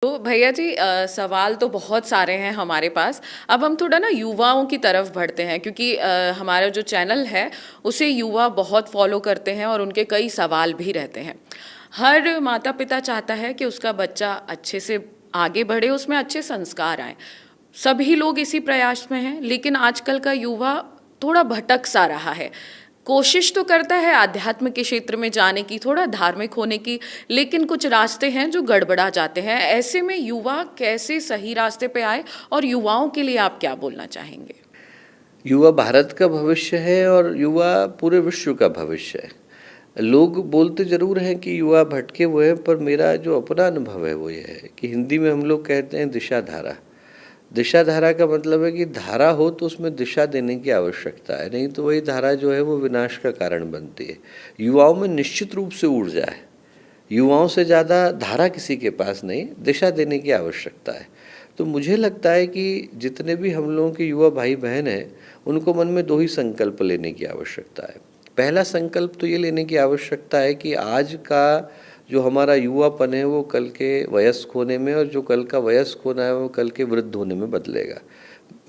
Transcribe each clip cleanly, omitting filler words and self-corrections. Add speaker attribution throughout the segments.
Speaker 1: तो भैया जी सवाल तो बहुत सारे हैं हमारे पास। अब हम थोड़ा ना युवाओं की तरफ बढ़ते हैं, क्योंकि हमारा जो चैनल है उसे युवा बहुत फॉलो करते हैं और उनके कई सवाल भी रहते हैं। हर माता पिता चाहता है कि उसका बच्चा अच्छे से आगे बढ़े, उसमें अच्छे संस्कार आए। सभी लोग इसी प्रयास में हैं, लेकिन आजकल का युवा थोड़ा भटक सा रहा है। कोशिश तो करता है आध्यात्म के क्षेत्र में जाने की, थोड़ा धार्मिक होने की, लेकिन कुछ रास्ते हैं जो गड़बड़ा जाते हैं। ऐसे में युवा कैसे सही रास्ते पे आए, और युवाओं के लिए आप क्या बोलना चाहेंगे?
Speaker 2: युवा भारत का भविष्य है और युवा पूरे विश्व का भविष्य है। लोग बोलते ज़रूर हैं कि युवा भटके हुए हैं, पर मेरा जो अपना अनुभव है वो ये है कि हिंदी में हम लोग कहते हैं दिशा धारा। दिशा धारा का मतलब है कि धारा हो तो उसमें दिशा देने की आवश्यकता है, नहीं तो वही धारा जो है वो विनाश का कारण बनती है। युवाओं में निश्चित रूप से ऊर्जा है, युवाओं से ज़्यादा धारा किसी के पास नहीं, दिशा देने की आवश्यकता है। तो मुझे लगता है कि जितने भी हम लोगों के युवा भाई बहन हैं, उनको मन में दो ही संकल्प लेने की आवश्यकता है। पहला संकल्प तो ये लेने की आवश्यकता है कि आज का जो हमारा युवापन है वो कल के वयस्क होने में, और जो कल का वयस्क होना है वो कल के वृद्ध होने में बदलेगा।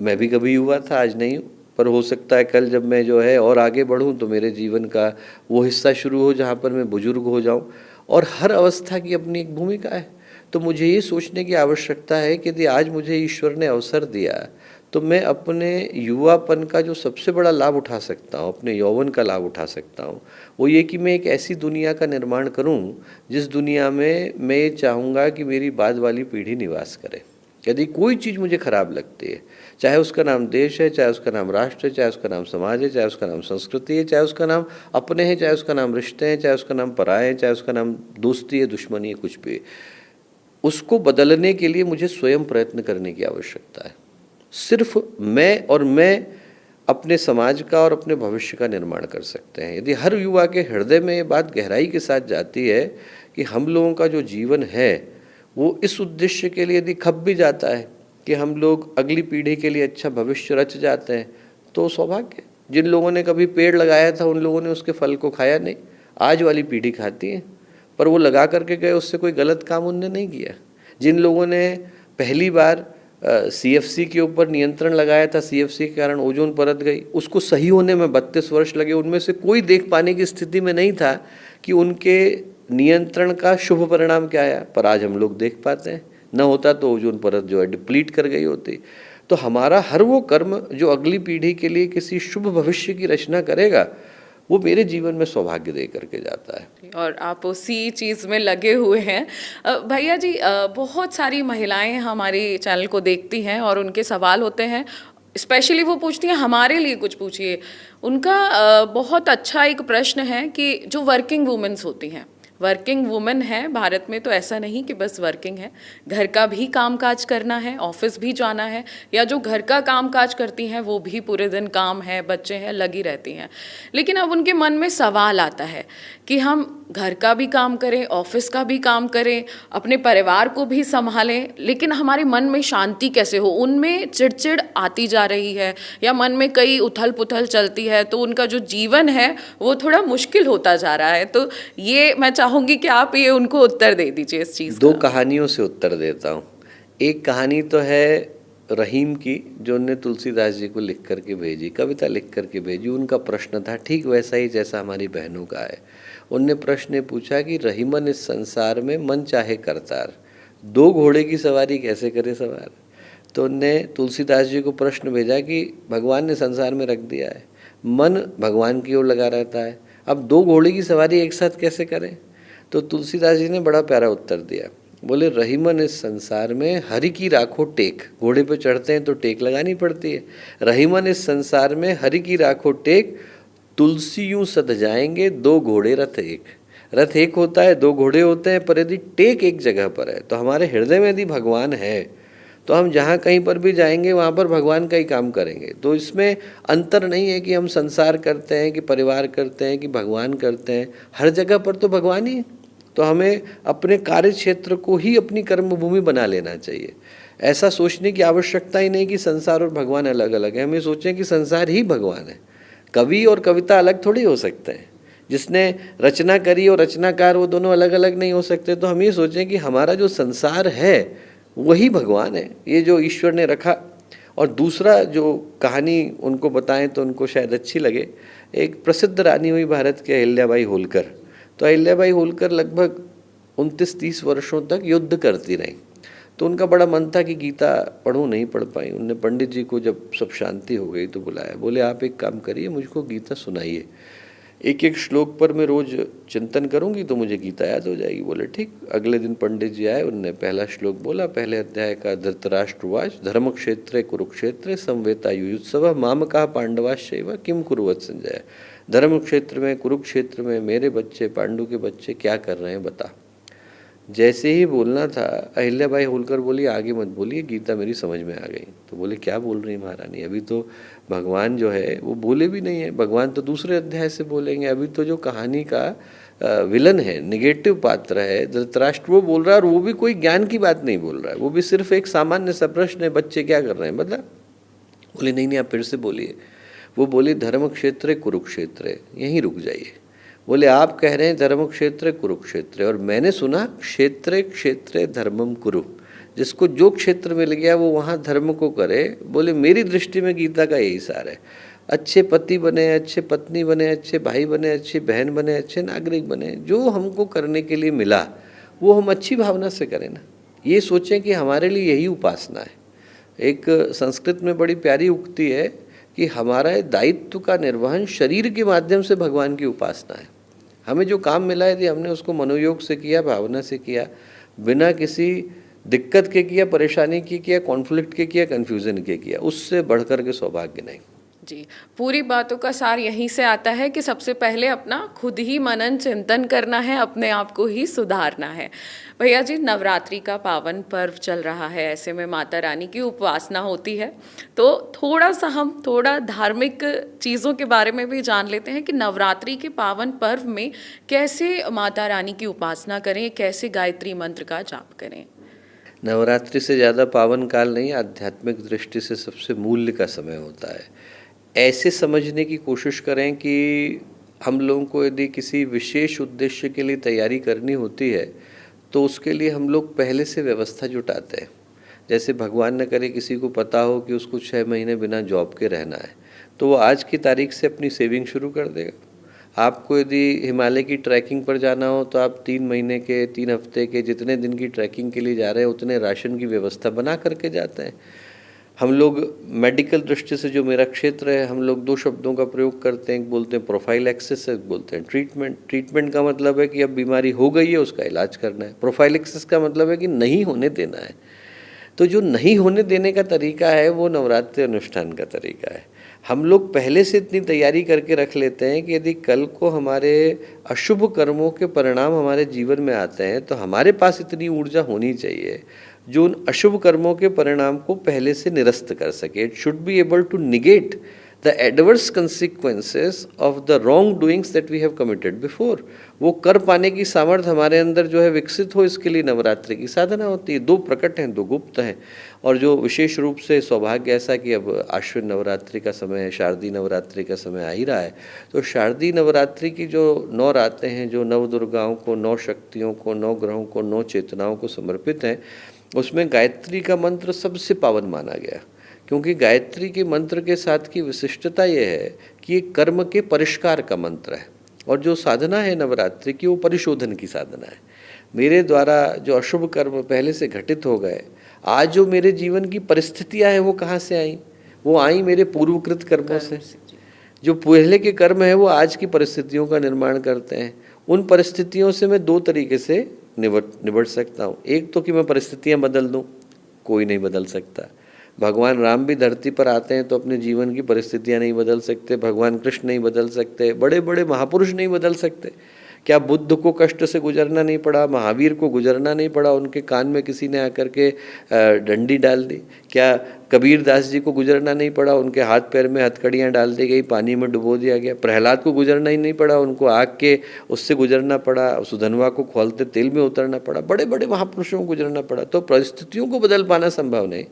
Speaker 2: मैं भी कभी युवा था, आज नहीं हूँ, पर हो सकता है कल जब मैं जो है और आगे बढ़ूँ तो मेरे जीवन का वो हिस्सा शुरू हो जहाँ पर मैं बुजुर्ग हो जाऊँ। और हर अवस्था की अपनी एक भूमिका है। तो मुझे ये सोचने की आवश्यकता है कि यदि आज मुझे ईश्वर ने अवसर दिया तो मैं अपने युवापन का जो सबसे बड़ा लाभ उठा सकता हूँ, अपने यौवन का लाभ उठा सकता हूँ, वो ये कि मैं एक ऐसी दुनिया का निर्माण करूँ जिस दुनिया में मैं ये चाहूँगा कि मेरी बाद वाली पीढ़ी निवास करे। यदि कोई चीज़ मुझे खराब लगती है, चाहे उसका नाम देश है, चाहे उसका नाम राष्ट्र है, चाहे उसका नाम समाज है, चाहे उसका नाम संस्कृति है, चाहे उसका नाम अपने हैं, चाहे उसका नाम रिश्ते हैं, चाहे उसका नाम पराए हैं, चाहे उसका नाम दोस्ती है, दुश्मनी है, कुछ भी, उसको बदलने के लिए मुझे स्वयं प्रयत्न करने की आवश्यकता है। सिर्फ मैं अपने समाज का और अपने भविष्य का निर्माण कर सकते हैं। यदि हर युवा के हृदय में ये बात गहराई के साथ जाती है कि हम लोगों का जो जीवन है वो इस उद्देश्य के लिए यदि खप भी जाता है कि हम लोग अगली पीढ़ी के लिए अच्छा भविष्य रच जाते हैं, तो सौभाग्य। जिन लोगों ने कभी पेड़ लगाया था उन लोगों ने उसके फल को खाया नहीं, आज वाली पीढ़ी खाती है, पर वो लगा करके गए, उससे कोई गलत काम उनने नहीं किया। जिन लोगों ने पहली बार CFC के ऊपर नियंत्रण लगाया था, CFC के कारण ओजोन परत गई, उसको सही होने में 32 वर्ष लगे, उनमें से कोई देख पाने की स्थिति में नहीं था कि उनके नियंत्रण का शुभ परिणाम क्या आया, पर आज हम लोग देख पाते हैं। न होता तो ओजोन परत जो है डिप्लीट कर गई होती। तो हमारा हर वो कर्म जो अगली पीढ़ी के लिए किसी शुभ भविष्य की रचना करेगा, वो मेरे जीवन में सौभाग्य दे करके जाता है।
Speaker 1: और आप उसी चीज़ में लगे हुए हैं। भैया जी, बहुत सारी महिलाएं हमारे चैनल को देखती हैं और उनके सवाल होते हैं, स्पेशली वो पूछती हैं हमारे लिए कुछ पूछिए। उनका बहुत अच्छा एक प्रश्न है कि जो वर्किंग वुमेन्स होती हैं, वर्किंग वुमेन है भारत में, तो ऐसा नहीं कि बस वर्किंग है, घर का भी काम काज करना है, ऑफिस भी जाना है, या जो घर का काम काज करती हैं वो भी पूरे दिन काम है, बच्चे हैं, लगी रहती हैं। लेकिन अब उनके मन में सवाल आता है कि हम घर का भी काम करें, ऑफिस का भी काम करें, अपने परिवार को भी संभालें, लेकिन हमारे मन में शांति कैसे हो? उनमें चिड़चिड़ आती जा रही है, या मन में कई उथल पुथल चलती है, तो उनका जो जीवन है वो थोड़ा मुश्किल होता जा रहा है। तो ये मैं चाहूँगी कि आप ये उनको उत्तर दे दीजिए इस चीज़
Speaker 2: दो
Speaker 1: का।
Speaker 2: कहानियों से उत्तर देता हूँ। एक कहानी तो है रहीम की, जो उनने तुलसीदास जी को लिख करके भेजी, कविता लिख करके भेजी। उनका प्रश्न था ठीक वैसा ही जैसा हमारी बहनों का है। उनने प्रश्न पूछा कि रहीमन इस संसार में मन चाहे करतार, दो घोड़े की सवारी कैसे करे सवार। तो उनने तुलसीदास जी को प्रश्न भेजा कि भगवान ने संसार में रख दिया है, मन भगवान की ओर लगा रहता है, अब दो घोड़े की सवारी एक साथ कैसे करें। तो तुलसीदास जी ने बड़ा प्यारा उत्तर दिया, बोले रहीमन इस संसार में हरि की राखो टेक। घोड़े पे चढ़ते हैं तो टेक लगानी पड़ती है। रहीमन इस संसार में हरि की राखो टेक, तुलसी यूं सध जाएंगे दो घोड़े रथ एक। रथ एक होता है, दो घोड़े होते हैं, पर यदि टेक एक जगह पर है, तो हमारे हृदय में यदि भगवान है तो हम जहाँ कहीं पर भी जाएंगे वहाँ पर भगवान का ही काम करेंगे। तो इसमें अंतर नहीं है कि हम संसार करते हैं, कि परिवार करते हैं, कि भगवान करते हैं, हर जगह पर तो भगवान ही है। तो हमें अपने कार्य क्षेत्र को ही अपनी कर्मभूमि बना लेना चाहिए। ऐसा सोचने की आवश्यकता ही नहीं कि संसार और भगवान अलग अलग है। हमें सोचें कि संसार ही भगवान है। कवि और कविता अलग थोड़ी हो सकते हैं, जिसने रचना करी और रचनाकार वो दोनों अलग अलग नहीं हो सकते। तो हम ये सोचें कि हमारा जो संसार है वही भगवान है, ये जो ईश्वर ने रखा। और दूसरा जो कहानी उनको बताएं तो उनको शायद अच्छी लगे, एक प्रसिद्ध रानी हुई भारत के अहिल्याबाई होलकर। तो अहिल्याबाई होलकर लगभग 29-30 वर्षों तक युद्ध करती रहीं। तो उनका बड़ा मन था कि गीता पढ़ूं, नहीं पढ़ पाई। उनने पंडित जी को जब सब शांति हो गई तो बुलाया, बोले आप एक काम करिए, मुझको गीता सुनाइए, एक एक श्लोक पर मैं रोज चिंतन करूंगी तो मुझे गीता याद हो जाएगी। बोले ठीक। अगले दिन पंडित जी आए, उनने पहला श्लोक बोला, पहले अध्याय का, धृतराष्ट्रवाच धर्म क्षेत्रे कुरुक्षेत्रे संवेतायुत्सव मामकाः पांडवाश्चैव किम कुर्वत संजय। धर्म क्षेत्र में, कुरुक्षेत्र में मेरे बच्चे, पांडु के बच्चे क्या कर रहे हैं बता। जैसे ही बोलना था अहिल्याबाई होलकर बोली आगे मत बोलिए, गीता मेरी समझ में आ गई। तो बोले क्या बोल रही महारानी, अभी तो भगवान जो है वो बोले भी नहीं है, भगवान तो दूसरे अध्याय से बोलेंगे। अभी तो जो कहानी का विलन है, निगेटिव पात्र है धृतराष्ट्र, वो बोल रहा है, और वो भी कोई ज्ञान की बात नहीं बोल रहा है, वो भी सिर्फ एक सामान्य सा प्रश्न है, बच्चे क्या कर रहे हैं बता। बोले नहीं नहीं आप फिर से बोलिए। वो बोली धर्म क्षेत्र कुरुक्षेत्र, यहीं रुक जाइए। बोले आप कह रहे हैं धर्म क्षेत्र कुरुक्षेत्र, और मैंने सुना क्षेत्रे क्षेत्रे धर्मम कुरु, जिसको जो क्षेत्र मिल गया वो वहाँ धर्म को करे। बोले मेरी दृष्टि में गीता का यही सार है, अच्छे पति बने, अच्छे पत्नी बने, अच्छे भाई बने, अच्छी बहन बने, अच्छे नागरिक बने, जो हमको करने के लिए मिला वो हम अच्छी भावना से करें ना। ये सोचें कि हमारे लिए यही उपासना है। एक संस्कृत में बड़ी प्यारी उक्ति है कि हमारा दायित्व का निर्वहन शरीर के माध्यम से भगवान की उपासना है। हमें जो काम मिला है यदि हमने उसको मनोयोग से किया, भावना से किया, बिना किसी दिक्कत के किया, परेशानी के किया, कॉन्फ्लिक्ट के किया, कन्फ्यूज़न के किया, उससे बढ़कर के सौभाग्य नहीं।
Speaker 1: जी, पूरी बातों का सार यहीं से आता है कि सबसे पहले अपना खुद ही मनन चिंतन करना है, अपने आप को ही सुधारना है। भैया जी, नवरात्रि का पावन पर्व चल रहा है, ऐसे में माता रानी की उपासना होती है, तो थोड़ा सा हम थोड़ा धार्मिक चीज़ों के बारे में भी जान लेते हैं कि नवरात्रि के पावन पर्व में कैसे माता रानी की उपासना करें, कैसे गायत्री मंत्र का जाप करें।
Speaker 2: नवरात्रि से ज़्यादा पावन काल नहीं, आध्यात्मिक दृष्टि से सबसे मूल्य का समय होता है। ऐसे समझने की कोशिश करें कि हम लोगों को यदि किसी विशेष उद्देश्य के लिए तैयारी करनी होती है तो उसके लिए हम लोग पहले से व्यवस्था जुटाते हैं। जैसे भगवान न करे किसी को पता हो कि उसको 6 महीने बिना जॉब के रहना है, तो वो आज की तारीख से अपनी सेविंग शुरू कर देगा। आपको यदि हिमालय की ट्रैकिंग पर जाना हो तो आप 3 महीने के, 3 हफ्ते के, जितने दिन की ट्रैकिंग के लिए जा रहे हैं उतने राशन की व्यवस्था बना करके जाते हैं। हम लोग मेडिकल दृष्टि से, जो मेरा क्षेत्र है, हम लोग 2 शब्दों का प्रयोग करते हैं, बोलते हैं प्रोफाइलैक्सिस, बोलते हैं ट्रीटमेंट। ट्रीटमेंट का मतलब है कि अब बीमारी हो गई है उसका इलाज करना है, प्रोफाइलैक्सिस का मतलब है कि नहीं होने देना है। तो जो नहीं होने देने का तरीका है वो नवरात्रि अनुष्ठान का तरीका है। हम लोग पहले से इतनी तैयारी करके रख लेते हैं कि यदि कल को हमारे अशुभ कर्मों के परिणाम हमारे जीवन में आते हैं तो हमारे पास इतनी ऊर्जा होनी चाहिए जो उन अशुभ कर्मों के परिणाम को पहले से निरस्त कर सके। It should be able to negate the adverse consequences of the wrong doings that we have committed before. वो कर पाने की सामर्थ्य हमारे अंदर जो है विकसित हो, इसके लिए नवरात्रि की साधना होती है। 2 प्रकट हैं, 2 गुप्त हैं। और जो विशेष रूप से सौभाग्य ऐसा कि अब आश्विन नवरात्रि का समय है, शारदीय नवरात्रि का समय आ ही रहा है, तो शारदीय नवरात्रि की जो 9 रातें हैं, जो 9 दुर्गाओं को, 9 शक्तियों को, 9 ग्रहों को, 9 चेतनाओं को समर्पित हैं, उसमें गायत्री का मंत्र सबसे पावन माना गया। क्योंकि गायत्री के मंत्र के साथ की विशिष्टता यह है कि ये कर्म के परिष्कार का मंत्र है, और जो साधना है नवरात्रि की वो परिशोधन की साधना है। मेरे द्वारा जो अशुभ कर्म पहले से घटित हो गए, आज जो मेरे जीवन की परिस्थितियां हैं वो कहाँ से आई? वो आई मेरे पूर्वकृत कर्मों से। जो पहले के कर्म है वो आज की परिस्थितियों का निर्माण करते हैं। उन परिस्थितियों से मैं 2 तरीके से निबट सकता हूँ। एक तो कि मैं परिस्थितियाँ बदल दूँ, कोई नहीं बदल सकता। भगवान राम भी धरती पर आते हैं तो अपने जीवन की परिस्थितियाँ नहीं बदल सकते, भगवान कृष्ण नहीं बदल सकते, बड़े बड़े महापुरुष नहीं बदल सकते। क्या बुद्ध को कष्ट से गुजरना नहीं पड़ा? महावीर को गुजरना नहीं पड़ा? उनके कान में किसी ने आकर के डंडी डाल दी? क्या कबीर दास जी को गुजरना नहीं पड़ा? उनके हाथ पैर में हथकड़ियाँ डाल दी गई, पानी में डुबो दिया गया। प्रहलाद को गुजरना ही नहीं पड़ा, उनको आग के उससे गुजरना पड़ा, सुधनवा को खौलते तेल में उतरना पड़ा। बड़े बड़े महापुरुषों को गुजरना पड़ा। तो परिस्थितियों को बदल पाना संभव नहीं,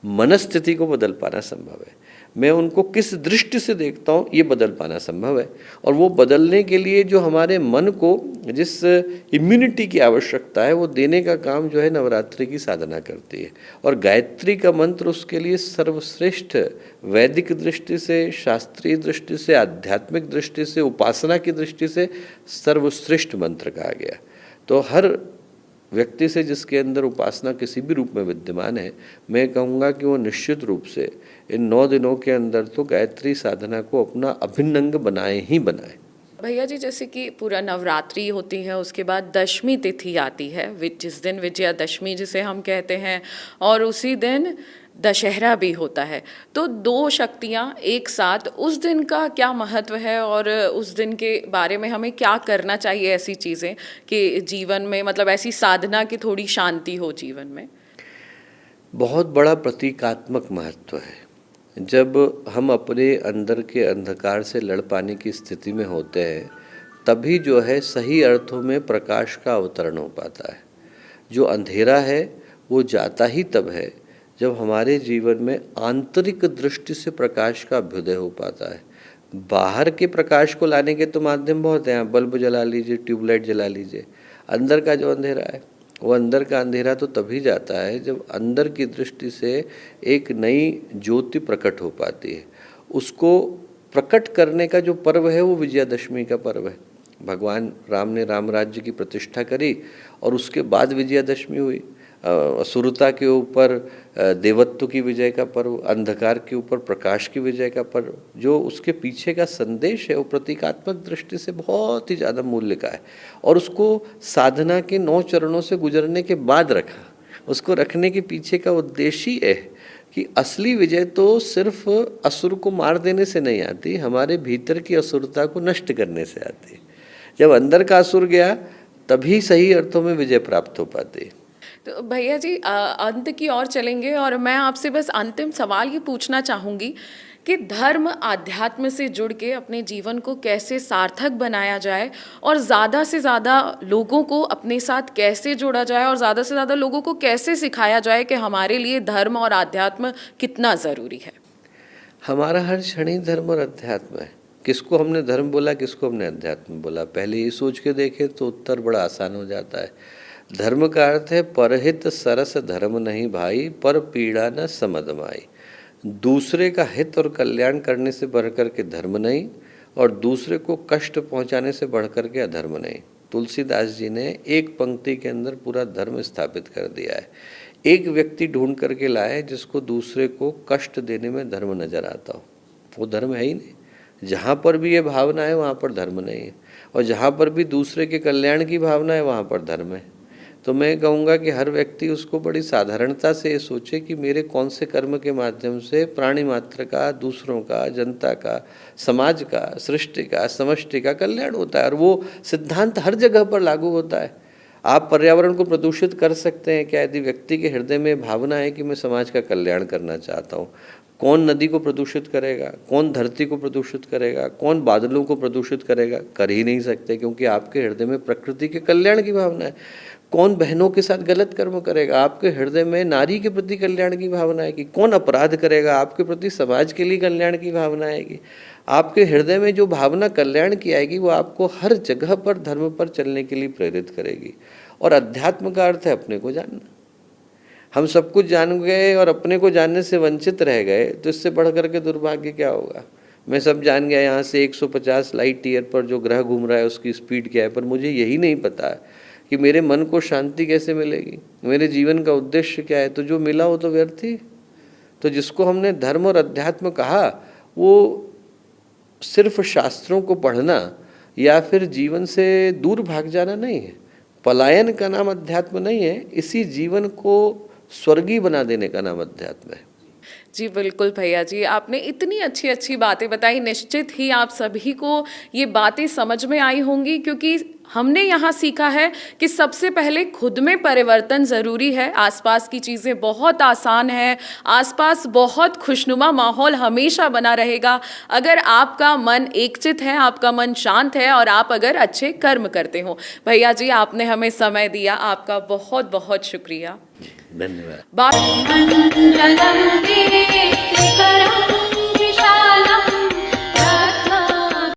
Speaker 2: मनस्थिति को बदल पाना संभव है। मैं उनको किस दृष्टि से देखता हूँ, ये बदल पाना संभव है। और वो बदलने के लिए जो हमारे मन को जिस इम्यूनिटी की आवश्यकता है वो देने का काम जो है नवरात्रि की साधना करती है। और गायत्री का मंत्र उसके लिए सर्वश्रेष्ठ, वैदिक दृष्टि से, शास्त्रीय दृष्टि से, आध्यात्मिक दृष्टि से, उपासना की दृष्टि से सर्वश्रेष्ठ मंत्र कहा गया। तो हर व्यक्ति से जिसके अंदर उपासना किसी भी रूप में विद्यमान है, मैं कहूँगा कि वो निश्चित रूप से इन 9 दिनों के अंदर तो गायत्री साधना को अपना अभिन्न अंग बनाए ही बनाए।
Speaker 1: भैया जी, जैसे कि पूरा नवरात्रि होती है, उसके बाद दशमी तिथि आती है, जिस दिन विजयादशमी जिसे हम कहते हैं, और उसी दिन दशहरा भी होता है। तो 2 शक्तियाँ एक साथ, उस दिन का क्या महत्व है और उस दिन के बारे में हमें क्या करना चाहिए, ऐसी चीज़ें कि जीवन में मतलब ऐसी साधना की थोड़ी शांति हो जीवन में?
Speaker 2: बहुत बड़ा प्रतीकात्मक महत्व है। जब हम अपने अंदर के अंधकार से लड़ पाने की स्थिति में होते हैं, तभी जो है सही अर्थों में प्रकाश का अवतरण हो पाता है। जो अंधेरा है वो जाता ही तब है जब हमारे जीवन में आंतरिक दृष्टि से प्रकाश का अभ्युदय हो पाता है। बाहर के प्रकाश को लाने के तो माध्यम बहुत हैं, आप बल्ब जला लीजिए, ट्यूबलाइट जला लीजिए। अंदर का जो अंधेरा है, वो अंदर का अंधेरा तो तभी जाता है जब अंदर की दृष्टि से एक नई ज्योति प्रकट हो पाती है। उसको प्रकट करने का जो पर्व है वो विजयादशमी का पर्व है। भगवान राम ने राम राज्य की प्रतिष्ठा करी और उसके बाद विजयादशमी हुई। असुरता के ऊपर देवत्व की विजय का पर्व, अंधकार के ऊपर प्रकाश की विजय का पर्व। जो उसके पीछे का संदेश है वो प्रतीकात्मक दृष्टि से बहुत ही ज़्यादा मूल्य का है। और उसको साधना के 9 चरणों से गुजरने के बाद रखा। उसको रखने के पीछे का उद्देश्य ही है कि असली विजय तो सिर्फ असुर को मार देने से नहीं आती, हमारे भीतर की असुरता को नष्ट करने से आती है। जब अंदर का असुर गया तभी सही अर्थों में विजय प्राप्त हो पाती है।
Speaker 1: तो भैया जी, अंत की ओर चलेंगे और मैं आपसे बस अंतिम सवाल ये पूछना चाहूँगी कि धर्म आध्यात्म से जुड़ के अपने जीवन को कैसे सार्थक बनाया जाए और ज़्यादा से ज़्यादा लोगों को अपने साथ कैसे जोड़ा जाए और ज़्यादा से ज़्यादा लोगों को कैसे सिखाया जाए कि हमारे लिए धर्म और आध्यात्म कितना ज़रूरी है।
Speaker 2: हमारा हर क्षण ही धर्म और अध्यात्म है। किसको हमने धर्म बोला, किसको हमने अध्यात्म बोला, पहले ये सोच के देखें तो उत्तर बड़ा आसान हो जाता है। धर्म का अर्थ है परहित सरस धर्म नहीं भाई, पर पीड़ा न समदमाई। दूसरे का हित और कल्याण करने से बढ़कर के धर्म नहीं, और दूसरे को कष्ट पहुंचाने से बढ़कर के अधर्म नहीं। तुलसीदास जी ने एक पंक्ति के अंदर पूरा धर्म स्थापित कर दिया है। एक व्यक्ति ढूंढ करके लाए जिसको दूसरे को कष्ट देने में धर्म नजर आता हो, वो धर्म है ही नहीं। जहाँ पर भी ये भावना है वहाँ पर धर्म नहीं है, और जहाँ पर भी दूसरे के कल्याण की भावना है वहाँ पर धर्म है। तो मैं कहूँगा कि हर व्यक्ति उसको बड़ी साधारणता से ये सोचे कि मेरे कौन से कर्म के माध्यम से प्राणी मात्र का, दूसरों का, जनता का, समाज का, सृष्टि का, समष्टि का कल्याण होता है। और वो सिद्धांत हर जगह पर लागू होता है। आप पर्यावरण को प्रदूषित कर सकते हैं क्या, यदि व्यक्ति के हृदय में भावना है कि मैं समाज का कल्याण करना चाहता हूँ। कौन नदी को प्रदूषित करेगा, कौन धरती को प्रदूषित करेगा, कौन बादलों को प्रदूषित करेगा? कर ही नहीं सकते, क्योंकि आपके हृदय में प्रकृति के कल्याण की भावना है। कौन बहनों के साथ गलत कर्म करेगा? आपके हृदय में नारी के प्रति कल्याण की भावना है कि कौन अपराध करेगा? आपके प्रति समाज के लिए कल्याण की भावना आएगी। आपके हृदय में जो भावना कल्याण की आएगी वो आपको हर जगह पर धर्म पर चलने के लिए प्रेरित करेगी। और अध्यात्म का अर्थ है अपने को जानना। हम सब कुछ जान गए और अपने को जानने से वंचित रह गए तो इससे बढ़ करके दुर्भाग्य क्या होगा। मैं सब जान गया यहाँ से 150 लाइट ईयर पर जो ग्रह घूम रहा है उसकी स्पीड क्या है, पर मुझे यही नहीं पता कि मेरे मन को शांति कैसे मिलेगी, मेरे जीवन का उद्देश्य क्या है। तो जो मिला वो तो व्यर्थ ही। तो जिसको हमने धर्म और अध्यात्म कहा वो सिर्फ शास्त्रों को पढ़ना या फिर जीवन से दूर भाग जाना नहीं है। पलायन का नाम अध्यात्म नहीं है, इसी जीवन को स्वर्गीय बना देने का नाम अध्यात्म है।
Speaker 1: जी बिल्कुल भैया जी, आपने इतनी अच्छी अच्छी बातें बताई। निश्चित ही आप सभी को ये बातें समझ में आई होंगी, क्योंकि हमने यहाँ सीखा है कि सबसे पहले खुद में परिवर्तन ज़रूरी है। आसपास की चीज़ें बहुत आसान है, आसपास बहुत खुशनुमा माहौल हमेशा बना रहेगा अगर आपका मन एकचित है, आपका मन शांत है और आप अगर अच्छे कर्म करते हो। भैया जी, आपने हमें समय दिया, आपका बहुत बहुत शुक्रिया।
Speaker 2: धन्यवाद।